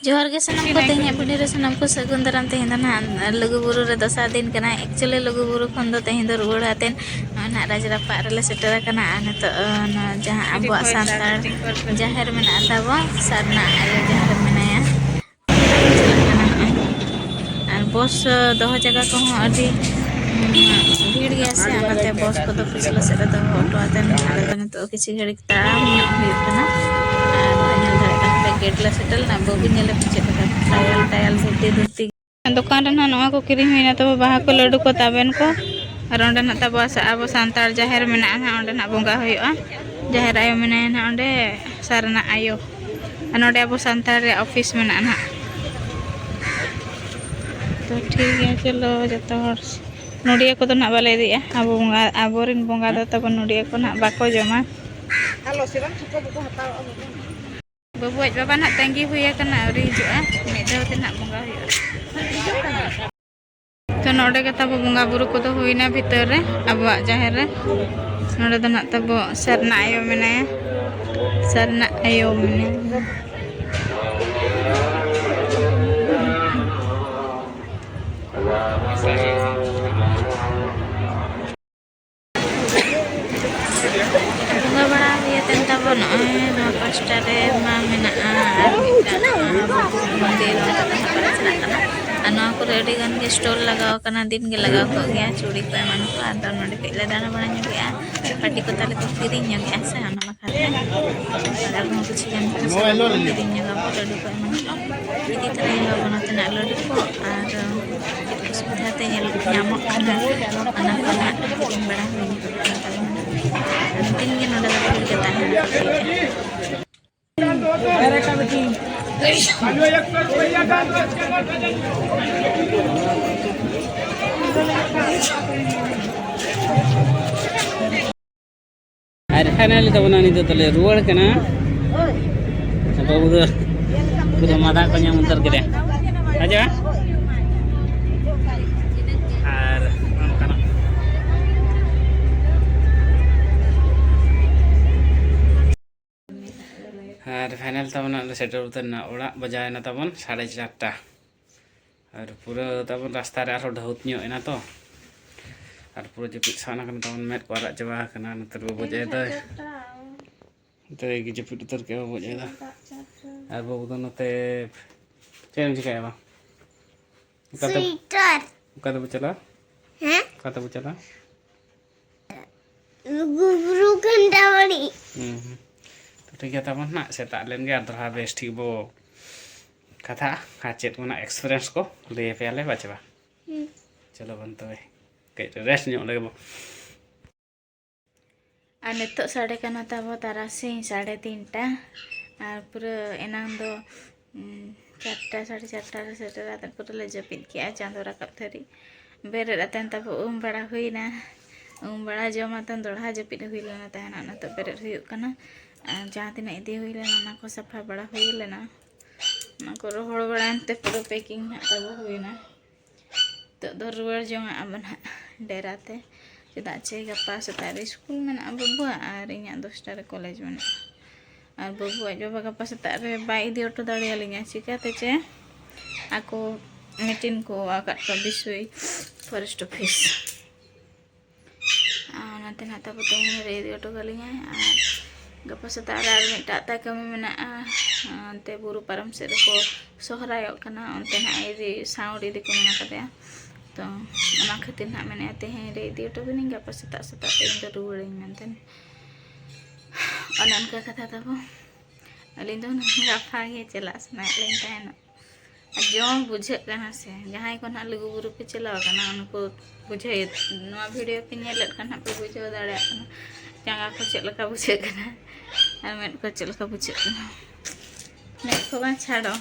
जोहर के सनम को तेहे वीडियो रे सनम को सगुन दाराम तेहे ना लुगुबुरु रे दसार दिन कना एक्चुअली लुगुबुरु खन दो तेहे दो रुवाड़ आतेन ना राजरापा रे सेटर कना नितो जहां अबुआ सांतार जाहेर मेना ताबो सारना आयो जाहेर मेनाया और बस दह जगह को अभी भीड़ गया से आनाते बस को पिछले से दो ऑटो आतेन आले दो नितो किछि घड़ी ताराम हुयुग कना गेट ला सेटल ना बबी नेले पीछे टायल टायल धुती धुती दुकान रे ना नवा को किरी हुइना तो बाहा को लड्डू को ताबेन को और ओंडे ना तब अब सांतार जाहेर मेना ना ओंडे ना बंगा हुयुआ जाहेर आयो मेना ना ओंडे सारना आयो नोडे अब सांतार रे ऑफिस मेना ना तो ठीक है चलो जतो हर नोडिया को तो ना बाले दिया अब बंगा आबोरिन बंगा दो तब नोडिया को ना बाको जमा हेलो सिरम छको बको हताव बाबू आज बाबा ना तंगी हुई करना और हिजुआ मेदाव ते ना बंगा हुई तो नोडे के तब बंगा बुरु को तो हुईना भीतर रे अब जाहेर रे नोडे तो ना तब सरना आयो मेनाया सरना आयो मेने bunga bड़ा हुई तेन तब नॉय पास्टा रे मा मेना मंदिर ना को रेडी गन के स्टॉल लगाओ कना दिन के लगाओ को गया चूड़ी को मन को आदर नोडे के दाना बना ᱧᱚᱜ गया पार्टी को ताले को किरिंग ᱧᱚᱜ गया से अना खाते अगर को कुछ गन किरिंग ᱧᱚᱜ गया लड्डू को मन को इदी तरह बनाते ना लड्डू को और सुविधा ते ᱧᱟᱢᱚᱜ ᱠᱟᱱᱟ ᱚᱱᱟ ᱠᱚ किरिंग बड़ा हुई दिन के नोडे ᱫᱚ ᱵᱷᱤᱲ ᱜᱮ अरे फाइनली तो बना नहीं तो ले रुआड़ के ना बाबू तो कुछ मादा को ᱧᱟᱢ उतर के आजा और फाइनल तब सेटर उतरना ओड़ा बजायना तबन 4:30 और पूरा तबन रास्ता रे आरो ढौत ᱧᱚᱜ तो और पूरा जपित साना कन तबन मेट को आरा चबा कना नतर बाबू बजाय तो एक जपित उतर के बाबू बजाय और बाबू तो नते चेम चिकाय बा स्वेटर कत बचला हैं कत बचला गुरु घंटावड़ी तो ठीक है तब ना सेता लेन गया दरा बेस ठीक बो कथा चेत मना एक्सपीरियंस को ले पे आले बचबा चलो बनतो कई रेस्ट ᱧᱚᱜ लगे बो आ नितो साढ़े कना तब तारासी 3:30 और पूरा एनांग दो 4टा 4:30 रे सेटर आते पूरा ले जपित किया चांदो राकब थरी बेरे आते तब बड़ा हुईना बड़ा जमातन दोड़ा जपित हुई लेना तहना ना तो बेरे हुई कना जहाँ तीन इदी हुई लेना को सफा बड़ा हुई लेना ना को रोहड़ बड़ाते पूरा पैकिंग ना तब हुईना तो दो रुआड़ जो अब ना डेराते चेदा चे गपा सेतारे स्कूल में बबुआ और इन 10टा रे कॉलेज में और बबुआ जो गपा सेतारे बाई इदी ऑटो दाड़े लिया चिकाते चे आको मीटिंग को आकाट को बिसुई फॉरेस्ट ऑफिस नाते ना तब तेन रे इदी ऑटो गलिया गपा सेतारे और मिटा कमी मेना ते बुरु पारम से को सोहरायो कना ओनते ना इदी साउंड इदी को मेना कदया तो ओना खातिर ना मेने तेहे रे इदी ऑटो बिनी गपा सेता सेता तेन तो रुवाड़ी मेनतेन अनका कथा तब अलिन दो गफा गे चला सना लेन तहना जो बुझे कना से जहां को ना लुगु बुरु पे चला कना उनको बुझे नवा वीडियो पे नेलत कना पे बुझे दाड़ा कना जांगा को चलका बुझे कना और मेट को चलका बुझे कना मेट को बा छाड़ो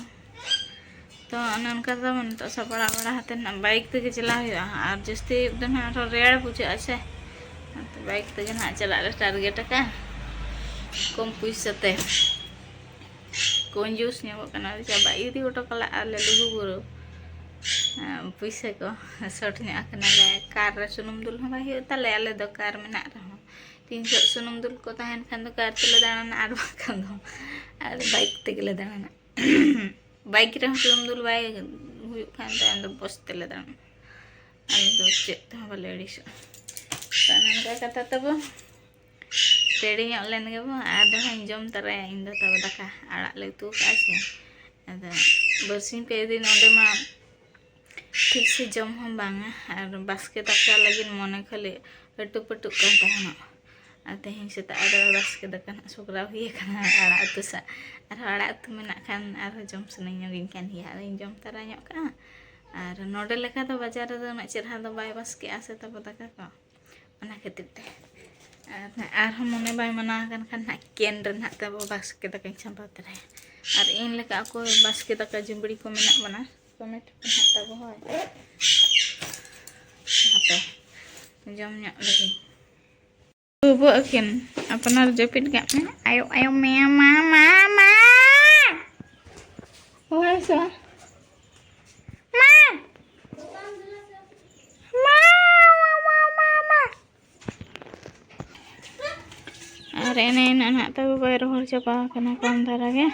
तो अनका तो मन तो सब बड़ा बड़ा हाथ ना बाइक ते चला हुआ और जस्ती एकदम ना रेड़ बुझे अच्छा तो बाइक ते ना चला टारगेट का कम पैसाते कंजूस ᱧᱟᱢᱚᱜ चाबा इदी ऑटो कला आले लुगु बुरु पैसा को शॉर्ट ᱧᱟᱠᱟᱱᱟᱞᱮ कार रे सुनुम दुल हो बाही ताले आले दो कार मेना रहो 300 सुनुम दुल को तहन खान दो कार तेले दाना आर बाखान दो आर बाइक तेले दाना बाइक रे हम दुल बाय हुई खान तायन दो बस तेले दान आले दो चेत तो बाले अड़िस तानन का कथा तब तेड़ी लेन गे बो आदो हां जम तराया इन दो तब दाका आड़ा ले तू कासे अदा बरसिन पे दिन ओंडे मा ठीक से जम हम बांगा और बास्के दाका लगिन मने खाली पेटु पेटु कान ताहनो आते हिं से ताड़ा बास्के दाका ना सोकरा हुई खाना आड़ा उतु सा और आड़ा उतु मेना खान और जम सनई गिन कान हिया इन जम तरा ᱧᱚᱜ का और नोडे लेका तो बाजार रे ना चेरहा दो बाय बास्के आसे तब दाका को ओना खातिर ते और हम मने बाय मना kan kan ना केन रे ना तब बास्के दाका छांबा तरे और इन लेका को बास्के दाका जुंबड़ी को मेना बना कमेंट पे तब होय हापे जम ᱧᱚᱜ लगी बुबु अकिन अपनार जपित गप में आयो आयो मे मामा मा होय सो मा और एने ना तब बाय रोहर चपा कना कम धारा के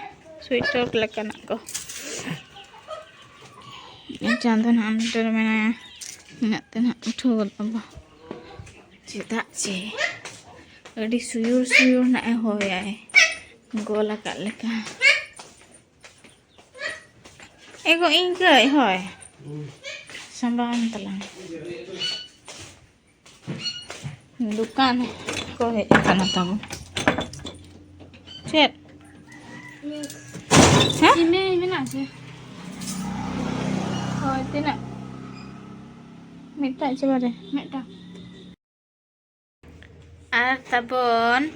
स्वेटर लेकना को चांदन अंदर में नाते ना उठो अब चेदा चे अड़ी सुयुर सुयुर ना होया गोला का लेका एगो इंगे होय संभान तला दुकान को है कना तब चेत हां में ना से होय तिना मिटा चबारे मिटा आर तबन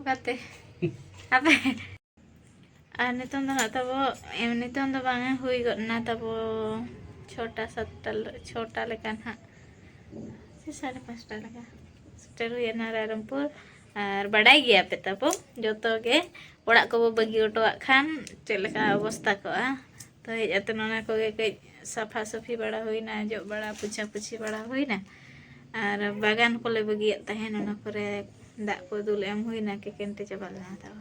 बाते अबे आर नितन दो तब नितन दो बांगे हुई गना तब छोटा लेकिन हाँ 5:30 लगा सेटर हुई ना रायरंगपुर और बड़ाई गया पे तब जो तो के ओड़ा को बगी ओटो खान चलेका अवस्था को तो हेजते नोना को के साफा सफी बड़ा हुई ना जो बड़ा पूछा पूछी बड़ा हुई ना और बागान को ले बगी तहन ओना करे दा को दुल एम हुई ना के केंटे चबाल ना तब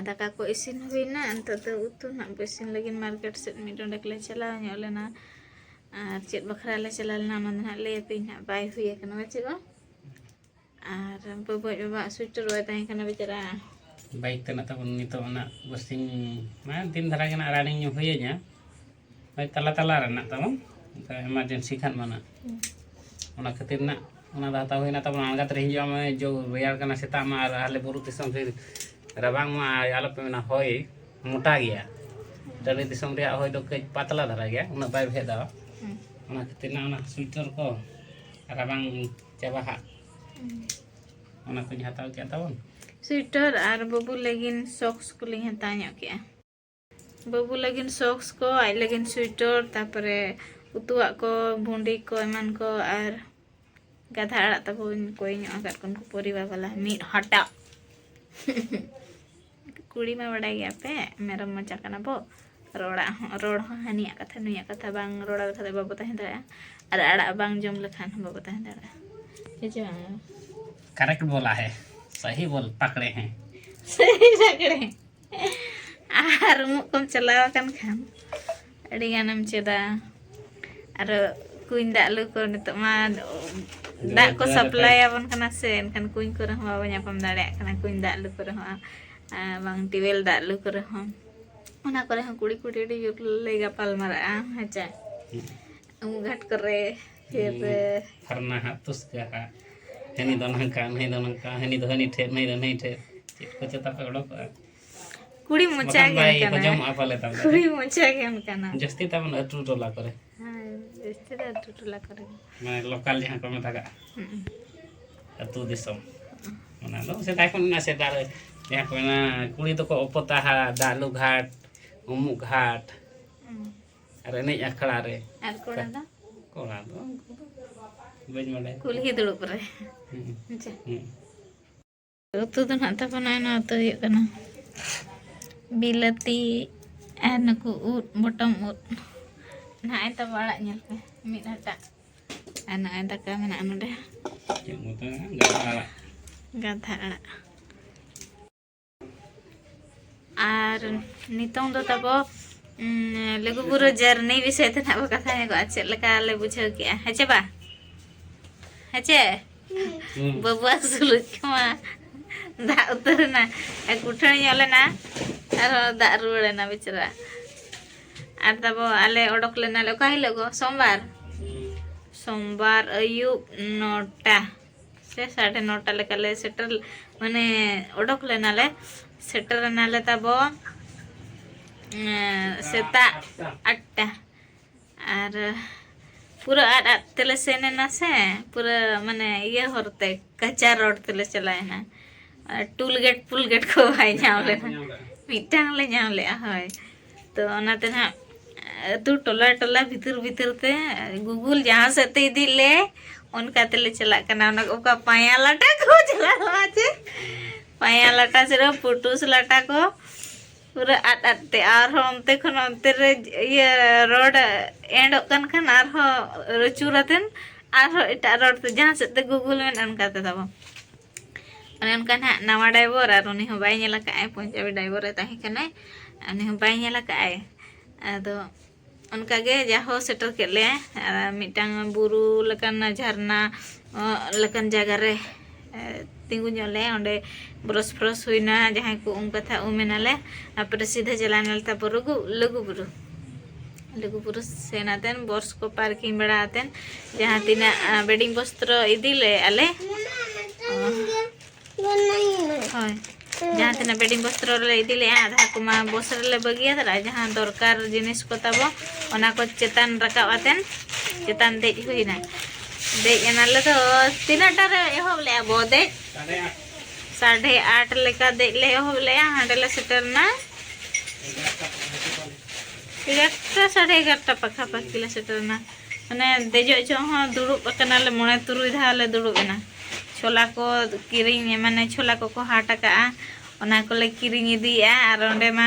दाका को इसिन हुई ना अंत तो उतु ना बेसिन लगी मार्केट से मिडोंडे ले चला ᱧᱚᱜ लेना और चेत बखरा ले चला लेना ना ले पे ना बाय हुई कना बचेबा और बबो बाबा स्वेटर वाय ताहे कना बेचारा बाइक तना तब नितो ना बसिन मा दिन धरा के ना रानिंग हुई nya बाय तला तला रना तब इमरजेंसी खान माना ओना खातिर ना ओना दाता हुई ना तब आंगा तरे हिजो में जो रेयार कना सेता मा हाले बुरु दिसम फिर रबांग मा आलो पे ना होय मोटा गया डरे दिसम रे होय दो कई पतला धरा गया उना बाय भेदा ओना खातिर ना ओना स्वेटर को रबांग चाबा हा ओना को हताव के तबन स्वेटर और बबू लगिन सॉक्स को लिंग हता ᱧᱚᱜ के बबू लगिन सॉक्स को आई लगिन स्वेटर तापरे उतुआ को भुंडी को एमान को और गाधा आड़ा तबन कोई ᱧᱚᱜ आकर को परिवार वाला मीट हटा कुड़ी में बड़ा गया पे मेरा मचा कना बो रोड़ हनिया कथा नुया कथा बांग रोड़ा कथा बाबू तहन दरा और आड़ा बांग जम लखान बाबू तहन दरा जो करेक्ट बोला है सही बोल पकड़े हैं सही पकड़े और मुकम चलावा कन खान अड़ी गानम चेदा और कुइन दालू को नित मा दा को सप्लाई अपन कना से एनखान कुइन को रहवा बाबा ᱧᱟᱯᱟᱢ दाड़िया कना कुइन दालू को रहवा बांग टिवेल दालू को रहवा ओना को रहवा कुड़ी कुड़ी ले गपाल मारा हचा घाट करे फिर फरना हातुस का हनी दोनों का नहीं दोनों का हनी धोनी ठे नहीं दो नहीं ठे को चता पे ओडो कुड़ी मोचा के कना जम आपाले तब कुड़ी मोचा के कना जस्ती तब अटू टोला करे हां जस्ती अटू टोला करे माने लोकल जहां को में थाका अतु दिसम ओना दो से ताई कोन ना से दार जहां को ना कुड़ी तो को ओपता हा दालू घाट उमु घाट अरे नहीं अखड़ा रे और कोड़ा दो बज मले कुलही दुड़ुप रे अच्छा उतु तो ना तपना ना तो ये कना बिलती नुकु उट बटम उट ना तो बड़ा ñel पे मिट हटा ana दाका मेना नोडे गाधा आड़ा और नितों दो तबो लघुबुरु जर्नी विषय ते ना कथा ने को चेक लेका ले बुझाव किया हेचे बा हेचे बबुआ सुलुच कमा दा उतर ना एक उठणी ओले ना और दा रुड़े ना बेचारा और तबो आले ओडक लेना ले काहिले गो सोमवार अयुब 9टा से 9:30 लेका ले सेटर माने ओडक लेना ले सेटर ना ले तबो सेता 8टा और पूरा आट तेले सेने ना से पूरा माने ये होरते कच्चा रोड तेले चलाए ना टूल गेट पुल गेट को भाई जाम ले मिटांग ले जाम ले हाय तो ओनाते ना तू टोला टोला भीतर भीतर ते गूगल जहाँ से ते दिले उनका तेले चला करना उनका पाया लाटा को चला वाचे पाया लाटा से पुटूस लाटा को पूरा आते और हमते खन हमते रे ये रोड एंड कन खन और हो रचुरतन और हो इटा रोड ते जहाँ से ते गूगल में उनका ते तब अने उनका ना नवा ड्राइवर और उन्हीं हो बाई नेला का पंजाबी ड्राइवर है ताही कने उन्हीं हो बाई नेला का तो उनका गे जाहो सेटर के ले मिटांग बुरु लकन झरना लकन जगह रे तिंगु जोले ओंडे ब्रश फ्रश हुईना जहां को उन कथा उमेनाले अपरे सीधे चलाने ता लघु बुरु सेनातेन बर्स को पार्किंग बड़ातेन जहां तीना वेडिंग वस्त्र इदिले आले हाय जहाँ तीना वेडिंग वस्त्र ले इदिले आधा कुमा बस रे बगिया दरा जहाँ दरकार जिनिस को तबो ओना को चेतान रकावातेन चेतान देज हुईना देज एनाले तो तीनाटा रे एहो ले आबो दे 8:30 लेका देज ले एहो ले हांडेले सेटरना 11:30 पखा पखिले सेटरना माने देजो जो हो दुड़ुब कनाले मोने तुरुई धाले दुड़ुबना छोला को किरिंग माने छोला को हाट का ओना को ले किरिंग इदिया और ओंडे मा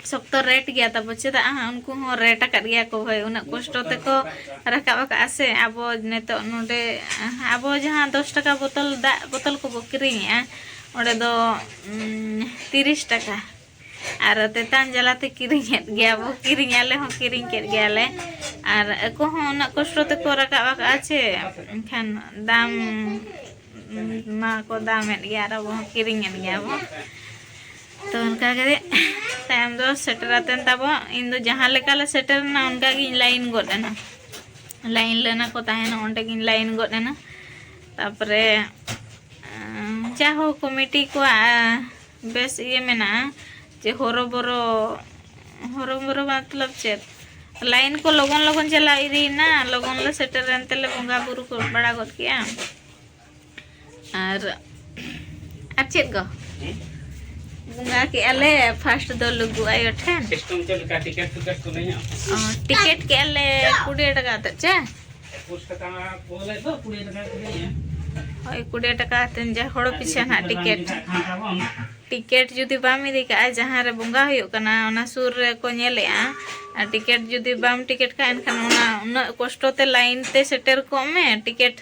सख्त रेट गया तब चेदा उनको हो रेट कर गया को भाई उना कष्ट ते को रकाब का से आबो नेतो नोडे आबो जहां 10 टका बोतल को किरिंग ओंडे दो 30 टका और तेतान जलाते किरिंग गया वो किरिंग आले हो किरिंग के गया ले और को हो उना कष्ट ते को रकाब का छे खान दाम मा को दाम गया रो किरिंग गया वो तो उनका के टाइम दो सेटर आते तब इन दो जहाँ लेका ले सेटर ना उनका की लाइन गोदेना लाइन लेना को ताहेना ओंडे की लाइन गोदेना तापरे चाहो कमिटी को बेस ये मेना जे होरो बोरो मतलब चेत लाइन को लगन चला इदी ना लगन ले सेटर एनते ले बंगा बुरु को बड़ा गोद किया और चेत गो बुंगा के आले फर्स्ट दो लुगु आयो ठेन सिस्टम चल का टिकट को नहीं टिकट के आले 20 टका त छे 20 टका बोले तो 20 टका के नहीं ओय 20 टका तन जा होड़ पीछे ना टिकट जुदी बामी दिका जहां रे बुंगा होयो कना ओना सुर रे को नेले आ टिकट जुदी बाम टिकट का एनखान ओना उन कष्ट ते लाइन ते सेटर को में टिकट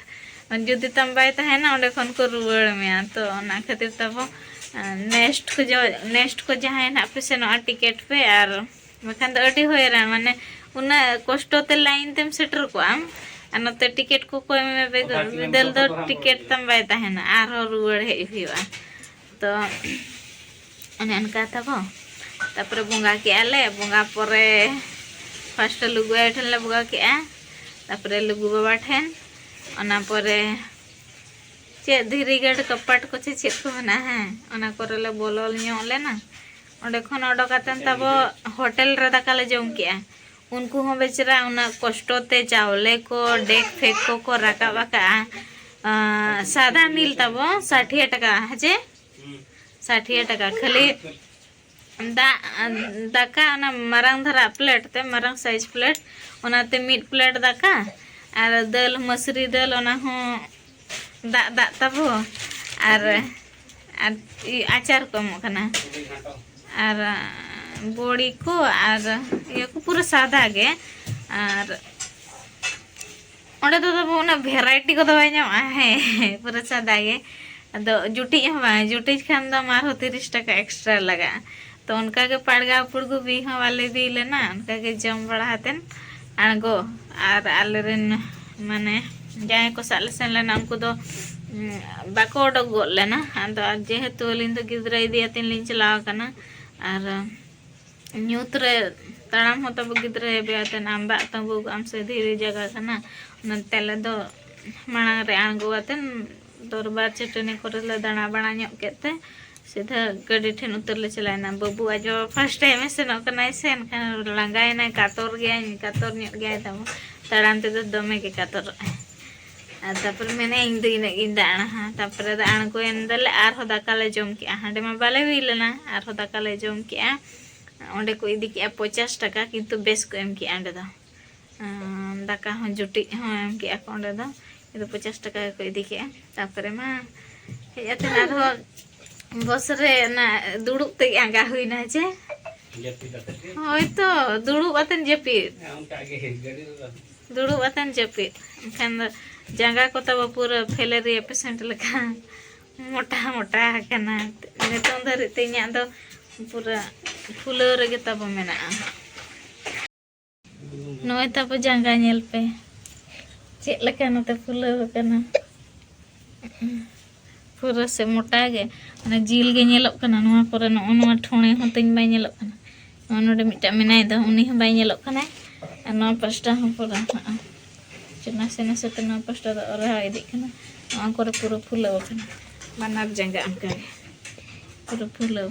जुदी तम बाय तहेना ओंडे खन को रुवड़ में तो ओना खातिर तब नेक्स्ट को जहाँ ना पे से टिकट पे और बखान तो अड़ी होयरा माने उना कष्ट ते लाइन तेम सेटर को आम नते टिकट को कोई में बेदल दो टिकट तम बाय तहेना आर रुवड़ हे हुआ तो अने अनका तब तापरे बुंगा के आले बुंगा परे फर्स्ट लुगु ठेन ले बुंगा के तापरे लुगु बाबा ठेन ओना परे चे धीरी गड़ कपाट को चे को मना है ओना करले बोलल न्यो लेना ओंडे खन ओडकातन तब होटल रे दाका ले जम के उनको हो बेचरा उना कष्टते चावले को डेक फेक को रकाबा का सादा मिल तब 60 टका हजे 60 टका खाली दाका ओना मरंग धरा प्लेट ते मरंग साइज प्लेट ओनाते मिड प्लेट दाका और दल मसरी दल ओना हो दा तब और आचार को एमना और बड़ी को और ये को पूरा सादा गे और ओंडे तो उना भेराइटी को दवाई नामा है पूरा सादा गे अदो जुटी जुटी खान दो मार 30 टका एक्स्ट्रा लगा तो तो उनका के पड़गा पुड़गु भी हाँ वाले भी लेना उनका के जम बड़ा हतन आगो और आलेरन माने जहाँ को साले सेन लेना उनको तो बाको ओडक गो लेना आदो जेहेतु अलिन तो गिद्रा इदी आतिन लिन चलाव कना और न्यूत रे तड़ाम होता बो गिद्रा हेबे आतन आंबा तंबु आम से धीरे जगह कना उन तेले दो मांग रे आंगो आतन दरबार चटनी करे ले दाना बना ᱧᱚᱜ केते सीधा गाड़ी ठेन उतर ले चलाना बाबू आज फर्स्ट टाइम से नकना से एनखान लांगायना कातर गया कातर ᱧᱚᱜ गया तब तड़ाम ते दमे के कातर तापर मैंने इन दिन इन दाना हाँ तापर दाना को एंदले आर हो दाकाले जम के हांडे मा बाले विलना आर हो दाकाले जम के ओंडे को इदी के 50 टका किंतु बेस को एम के आंडे दा दाका हो जुटी हो एम के ओंडे दा इदो 50 टका को इदी के तापर मा हेयाते ना हो बस रे ना दुड़ुब ते आंगा हुइना जे होय तो दुड़ुब अतन जेपी दुड़ुब अतन जेपी एनखान जंगा को तब पूरा फैलेरिया पेशेंट लेका मोटा मोटा कना नितों धरि तेኛ दो पूरा फुलो रगे तब मेना नोय तब जंगा नेल पे चेक लेका नते फुलो कना पूरा से मोटा गे ना जील गे नेलक कना नोवा पर नोवा ठोणे हो तेñ बाय नेलक कना नोडे मिटा मेनाय दो उनी हो बाय नेलक कना नोवा पास्टा हो पूरा चना सेना सेतना पास्टा दो रहा इदी कना नोवा करे पूरा फुलो कना बानार जंगा अंका पूरा फुलो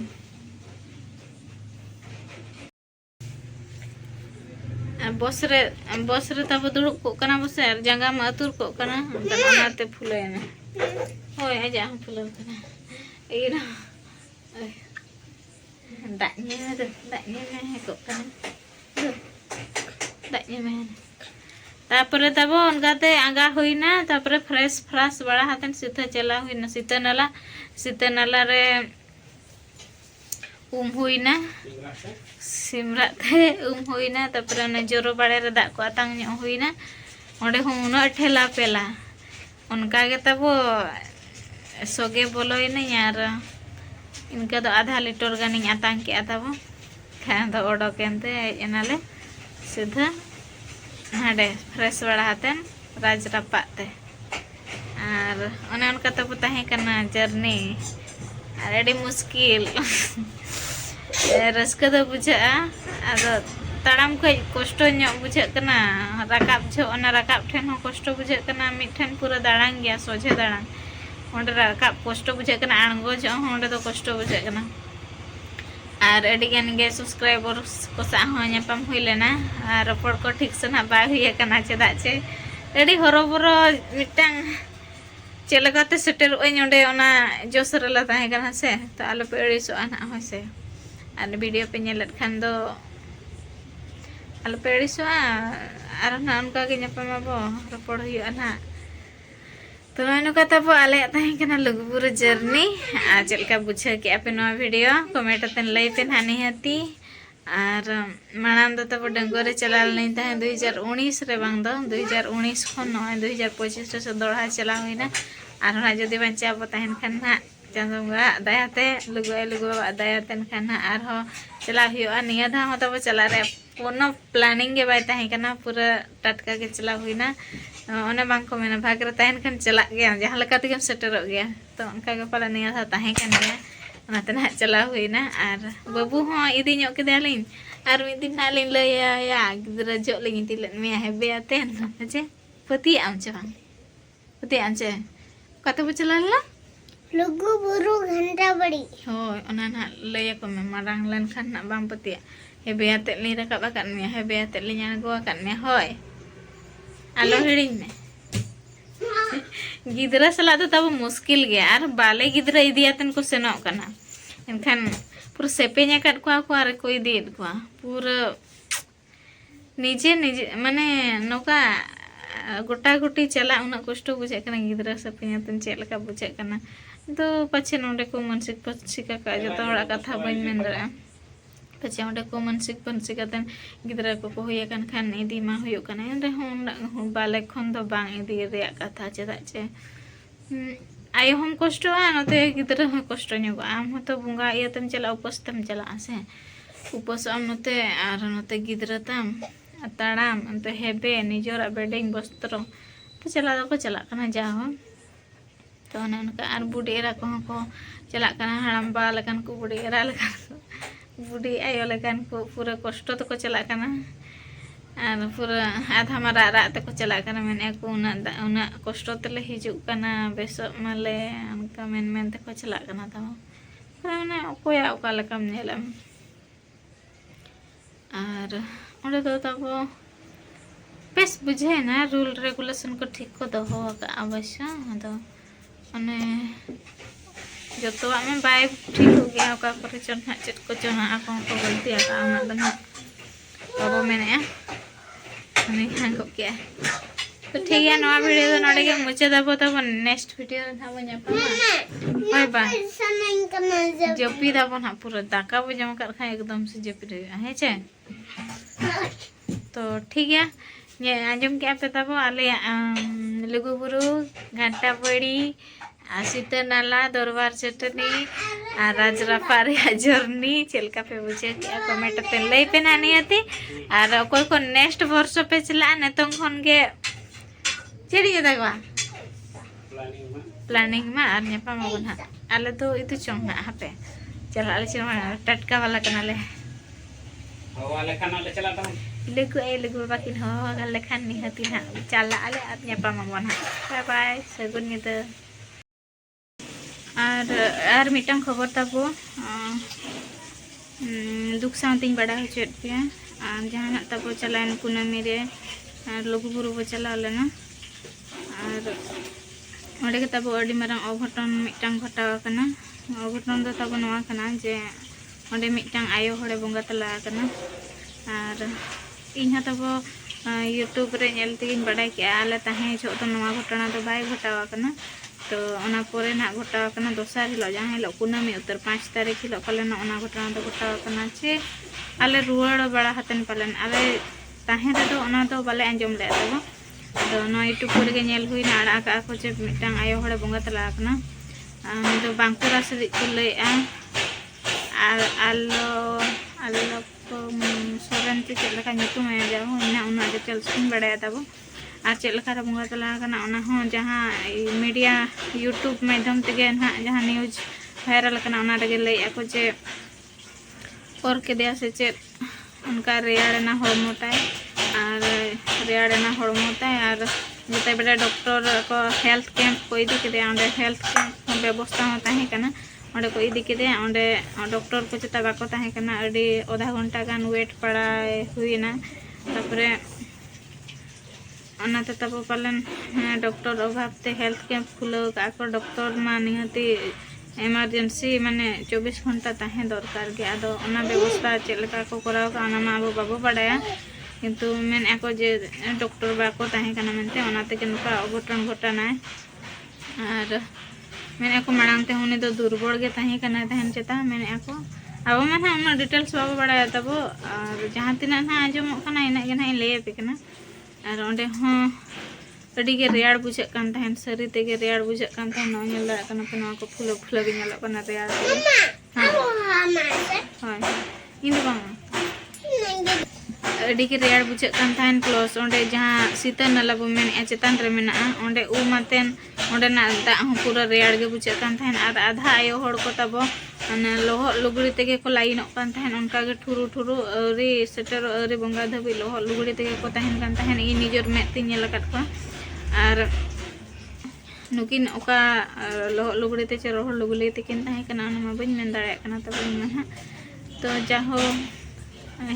बस रे तब दुड़ुब को कना बसे जंगा में अतुर को कना बनाते फुलेना होय आजा फुलो कना इना दाने में को कना दाने में तापरे तब उनकाते आंगा हुईना तापरे फ्रेश बड़ा हाथन सीधा चला हुईना सीता नाला रे हुईना सिमरा थे हुईना तापरे ने जोरो बाड़े रे दाग को आतांग ᱧᱚᱜ हुईना ओंडे हुना ठेला पेला उनका के तब सोगे बोलोइना यार इनका तो आधा लीटर गानी आतांग के तब खान तो ओडोकेनते एनाले सीधा हाडे फ्रेश बड़ा हतन राज रपाते और ओने उनका तब ताहे कना जर्नी और एडी मुश्किल रस्का तो बुझा आदो तड़ाम खै कष्ट ᱧᱚᱜ बुझा कना राकाब छो ओना राकाब ठेन हो कष्ट बुझा कना मिठेन पूरा दाड़ांग गया सोझे दाड़ांग ओंडे राकाब कष्ट बुझा कना आंगो जो ओंडे तो कष्ट बुझा कना और अडिगान गे सब्सक्राइबर को सा हो ᱧᱟᱯᱟᱢ हुई लेना और रपड़ को ठीक से ना बा हुई कना चेदा चे अडी हरोबरो मिटांग चेलकाते सेटर ओंडे ओना जोसरला ताहे कना से तो आलो पे अड़िसो आना हो से और वीडियो पे नेलत खान दो आलो पे अड़िसो और ना उनका के ᱧᱟᱯᱟᱢ आबो रपड़ हुई ना तो नुका तब आले ताहे कना लुगुबुरु जर्नी आ चलका बुझा के पे नवा वीडियो कमेंट तन लई पे हानि हती और मानाम दो तब डंगोरे चलाल नहीं ताहे 2019 रे बांग दो 2019 खन न 2025 से दोड़ा चला हुईना और ना जदी बंचा बो ताहेन खान ना चांदोंगा दयाते लुगु दयातेन खान ना और हो चला हुआ निया धा हो तब चला रे कोनो प्लानिंग के बाय ताहे कना पूरा टटका के चला हुईना ओने बांग को मेना भाग रे ताहेन खान चला गया जहां लका तेगम सेटरो गया तो उनका के पाला निया था ताहे कन गया ओनाते ना चला हुईना और बाबू हो इदी ᱧᱚᱜ केदालिन और मिद दिन नालिन लया या गिद्रा जो लिन तिलन मे हेबे आतेन जे पति आम चे बांग पति आम चे कते बो चलाला लुगु बुरु घंटा बड़ी होय ओना ना लया को मे मारांग लन खान ना बांग पति हेबे आते लि रकाब आकन मे हेबे आते लि आंगो आकन मे होय आलो हिड़िन में गिद्रा सला तो तब मुश्किल गया और बाले गिद्रा इदियातन को सेनो कना एनखान पूरा सेपेኛ काट को आरे को इदियत को पूरा निजे माने नोका गोटा गोटी चला उना कष्ट बुझे कना गिद्रा सेपेኛतन चेलका बुझे कना तो पछे नोडे को मानसिक पछिका का जतो हड़ा कथा बन मेन दरा पछे ओंडे को मानसिक पंसिकातन गिद्रा को हुई कन खान इदी मा हुयो कना रे बाले खन दो बांग इदी रे कथा चेदा चे आयो हम कष्टवा नते गिद्रा हम कष्ट ᱧᱚᱜᱚᱜᱼᱟ आम हतो बुंगा इयतम चला उपास तम चला से उपास आम नते आर नते गिद्रा तम ताड़ाम अंते हेबे निजोरा बेडिंग वस्त्र तो चला दो को चला कना जाहो तो उनका आर बुढ़ी एरा को चला कना हड़म बा लकन को बुढ़ी एरा लकन को बुढ़ी आयो लकन को पूरा कष्ट तो को चला कना और पूरा आधा मारा रात तक चला कना मैंने को उना कष्ट तले हिजुक कना बेसो माले उनका मेन तक चला कना था मैंने कोया ओका लकम नेलम और ओंडे दो तबो बेस बुझे ना रूल रेगुलेशन को ठीक को दोहो का अवश्य अदो अने जतवा में बाय ठीक हो गया ओका पर चना चेत को चना आको को गलती आका ना दना बाबा मैंने अने हां को क्या तो ठीक है नवा वीडियो तो नडे के मुझे दबो तब नेक्स्ट वीडियो ना बन्या बाय बाय जपी दबो ना पूरा दाका बो जम कर खा एकदम से जपी रे है छे तो ठीक है ये आजम क्या पे तबो आले लुगुबुरु घंटा बड़ी सीता नाला दरबार चटनी और राजरापा जर्नी चलका पे बुझे क्या कमेंट ते लई पे ना नियति और कोई को नेक्स्ट वर्ष पे चला नेतों खन के चेड़ी दगवा प्लानिंग में और नेपा में बना आले तो इतु चोंग ना हापे चला आले चला टटका वाला कनाले हो वाले कनाले चला तो लुगु बाकी हो गाले खान निहति ना चला आले और नेपा में बना बाय बाय सगुन निते और मिटन खबर तबो दुख सावतिन बड़ा होचेत पे और जहां तबो चलान कुनामी रे लुगुबुरु बो चला लेना और ओडे के तबो अडी मारंग अघटन मिटन घटाव कना अघटन दो तबो नवा कना जे ओडे मिटन आयो हड़े बोंगा तला कना और इन्हा तबो यूट्यूब रे नेल तिगिन बड़ा के आले ताहे जो तो नवा घटना तो बाय घटाव कना तो ओना पोरे ना घटाव कना दोसार हिलो जहां हिलो कुनामी उत्तर 5 तारीख हिलो पालन ओना घटना तो घटाव कना छे आले रुवाड़ बड़ा हतन पालन आले ताहे रे तो ओना तो बाले अंजम ले तबो तो नो यूट्यूब पर के नेल हुई ना आड़ा का को जे मिटांग आयो हड़े बोंगा तला कना तो बांकुरा से को लई आ आलो को सोरन ते चलका नितु में जाओ इना उना डिटेल्स सुन बड़ा तबो और चलका रे बोंगा तला कना ओना हो जहां मीडिया यूट्यूब माध्यम ते ना जहां न्यूज वायरल कना ओना रे लई ako जे और के दिया से चे उनका रेयाड़ ना हड़मोताय और रेयाड़ ना हड़मोताय और जते बेटा डॉक्टर को हेल्थ कैंप को इदी के दे हेल्थ कैंप व्यवस्था होता है कना ओंडे को इदी के दे ओंडे डॉक्टर को चता बाको ताहे कना अडी आधा घंटा गान वेट पड़ाए हुईना तापरे ओना ते तब पालन डॉक्टर अभाव ते हेल्थ कैंप खुलो का को डॉक्टर मा निहती इमरजेंसी माने 24 घंटा ताहे दरकार के आदो ओना व्यवस्था चलका को कराव का ओना मा अबो बाबो बडाया किंतु मेन एको जे डॉक्टर बाको ताहे कना मेनते ओना ते नुका अघटन घटना और मेन एको मांग ते हुनी तो दुर्बल गे ताहे कना तहन चेता मेन एको अब मन ओना डिटेल्स बाबो बडाया तबो और जहां तिना ना आजमो कना इना गे ना ले पे कना और ओंडे हो अड़ी के रेयाड़ बुझे कान तहन सरी ते के रेयाड़ बुझे कान तहन न नेल दा कना पे नवा को फुलो फुलो गे नेल कना रेयाड़ हां इन दो बांग अड़ी के रेयाड़ बुझे कान तहन प्लस ओंडे जहां सीता नाला बो मेन ए चेतान रे मेना ओंडे उ मातेन ओंडे ना दा हो पूरा रेयाड़ गे बुझे कान तहन आर आधा आयो होड़ को तबो अने लोह लुगड़ी तेगे को लाइन कान तहन उनका के ठुरु ठुरु अरी सेटर अरी बंगा धबी लोह लुगड़ी तेगे को तहन कान तहन इ निजर में ती नेल काट को और नुकिन ओका लोह लुगड़ी ते चे रोह लुगड़ी तेकिन ताहे कना ओना बइन मेन दाड़े कना तबे ना तो जाहो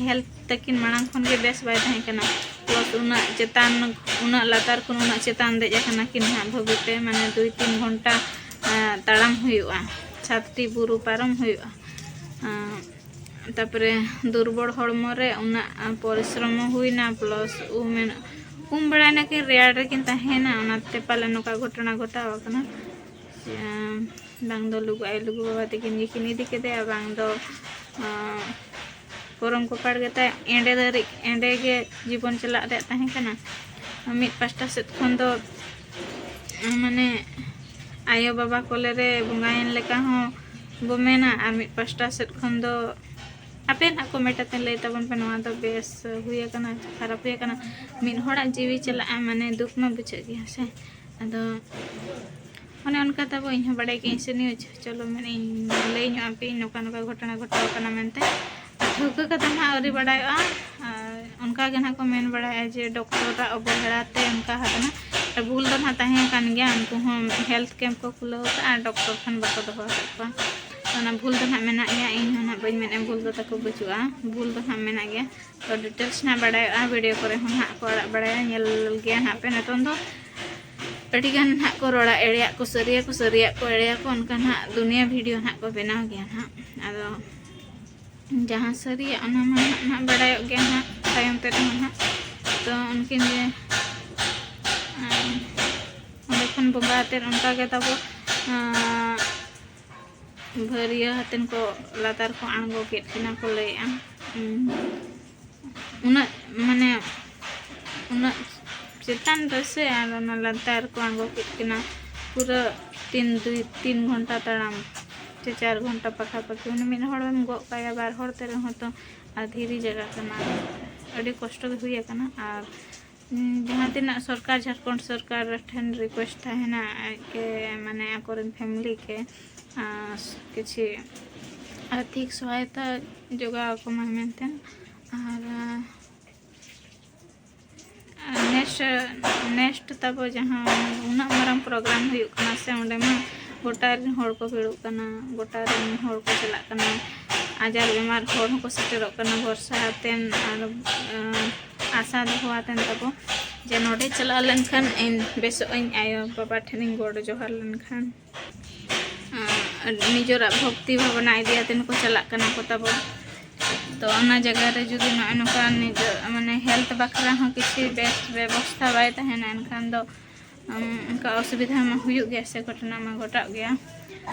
हेल्थ तकिन मांग खन के बेस बाय ताहे कना प्लस उना चेतान उना लातार को उना चेतान दे जाकना किन हा भविते माने 2-3 घंटा ताड़ाम हुयुआ छाती बुरु पारम हुयुआ तापरे दुर्बल हड़मो रे उना परिश्रम हुईना प्लस उमेन बड़ा ना कि रेयाड़ रे किन ताहेना ओनाते पाले नोका घटना घटाव कना बांग दो लुगु आय लुगु बाबा तकिन जिकिन इदी के दे बांग दो परम को पाड़ गेता एंडे के जीवन चला रे ताहे कना मिट पास्टा से खन दो माने आयो बाबा कोले रे बुंगायन लेका हो बो मेना और मिट पास्टा सेट खन दो आपे ना कमेंट आते लई तबन पे नवा दो बेस हुए कना खराब हुए कना मिन होड़ा जीवी चला माने दुख मा बुझे गया से अदो माने उनका तब इन बड़े के से न्यूज चलो मैंने लई नो आपे नोका नोका घटना घटाव कना मेनते ठुक कथा ना औरी बड़ाया उनका के ना को मेन बड़ाया जे डॉक्टर अवहेलाते उनका हतना भूल दो ना तहे कान गया उनको हम हेल्थ कैंप को खुलो और डॉक्टर खन बाको दो सकवा तो भूल दो ना मेना गया इन ना बई मेने भूल दो तक बचुआ भूल दो ना मेना गया तो डिटेल्स ना बड़ाया वीडियो करे हम ना को बड़ाया नेल गया ना पे नतों दो अड़ीगान ना को रोड़ा एड़िया को सरिया को एड़िया को उनका ना दुनिया वीडियो ना को बनाव गया ना अदो जहाँ सरिया ना ना बड़ाया गया ना तायम ते ना तो उनकिन जे खन बंगाते उनका के तब भरिया हतन को लातार को आंगो केना को लैया उना माने उना चितान रसे और लातार को आंगो केना पूरा 3 घंटा तड़ाम 4 घंटा पखा पखी उन मिन हड़म गो काया बार हड़ते रहो तो धीरे जगह कना अड़ी कष्ट हुई कना और जहाँ तीन सरकार झारखंड सरकार ठन रिक्वेस्ट है ना के माने आकोरन फैमिली के किसी आर्थिक सहायता जोगा को मेनते और नेक्स्ट तब जहाँ उना माराम प्रोग्राम हुई कना से ओंडे मा गोटा हड़ को भिड़ुक कना गोटा हड़ को चला कना आजार बेमार हड़ को सेटरोक कना भरसा तेन और आशा दोहवातेन तब जे नोडे चला लेनखान इन बेसो आयो बाबा ठेनिंग गोड़ जोहार लेनखान निजरा भक्ति भावना इदियातेन को चला कना को तब तो ओना जगह रे जुदी नोका निज माने हेल्थ बखरा हो किसी बेस्ट व्यवस्था बाय तहना एनखान दो उनका असुविधा में हुयुग गया से घटना में घटा गया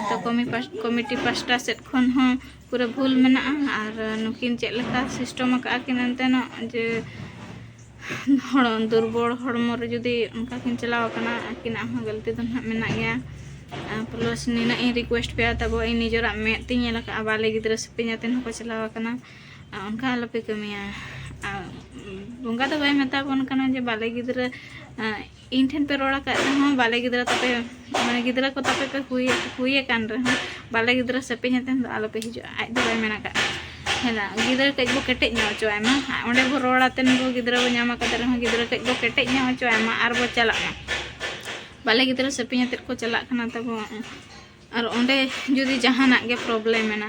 तो कमिटी पास्टा सेट खन हो पूरा भूल मेना और नुकिन चेक लेका सिस्टम का किन अंते न जे दुर्बल हड़मो रे जुदी उनका किन चलाव कना किना हो गलती तो ना मेना गया प्लस नीना इन रिक्वेस्ट पे तब इन निजरा में तीन लका बाले गिद्रा से पियातेन हो चलाव कना उनका आलोपे कमिया बुंगा तो भाई मेता बन कना जे बाले गिद्रा इन ठेन पे रोड़ा का हो बाले गिद्रा तपे माने गिद्रा को तपे पे हुई कान रे बाले गिद्रा से पियातेन आलोपे हिजो आज दो भाई मेना का हेला गिद्रा कई बो केटे न्या चोय मा ओंडे बो रोड़ातेन बो गिद्रा बो न्यामा कते रे गिद्रा कई बो केटे न्या चोय मा आर बो चला बाले गिद्रा से पियाते को चला कना तब और ओंडे जुदी जहाना के प्रॉब्लम मेना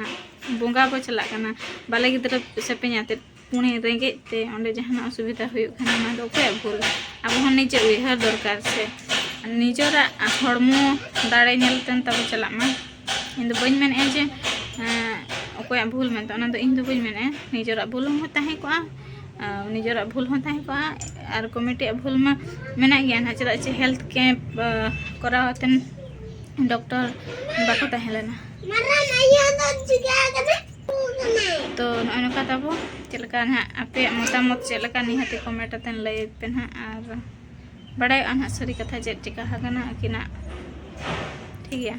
बुंगा बो चला कना बाले गिद्रा से पियाते पुणे रेंगे ते ओंडे जहाना असुविधा हुई खाना मा दो पे भूल अब हन निजे उहर दरकार से निजरा हड़मो दाड़े नेलतेन तब चला मा इन दो बइन मेन ए जे ओकोया भूल मेन तो इन दो बइन मेन निजरा भूल हो ताहे को निजरा भूल हो ताहे को और कमिटी भूल में मेना गया ना चला चे हेल्थ कैंप करावतेन डॉक्टर बाको ताहेलेना तो नका तब चलका ना आपे मतामत चलका निहाती कमेंट आतेन लई पे ना और बड़ाय अना सरी कथा जे चिका हगना कि ना ठीक है।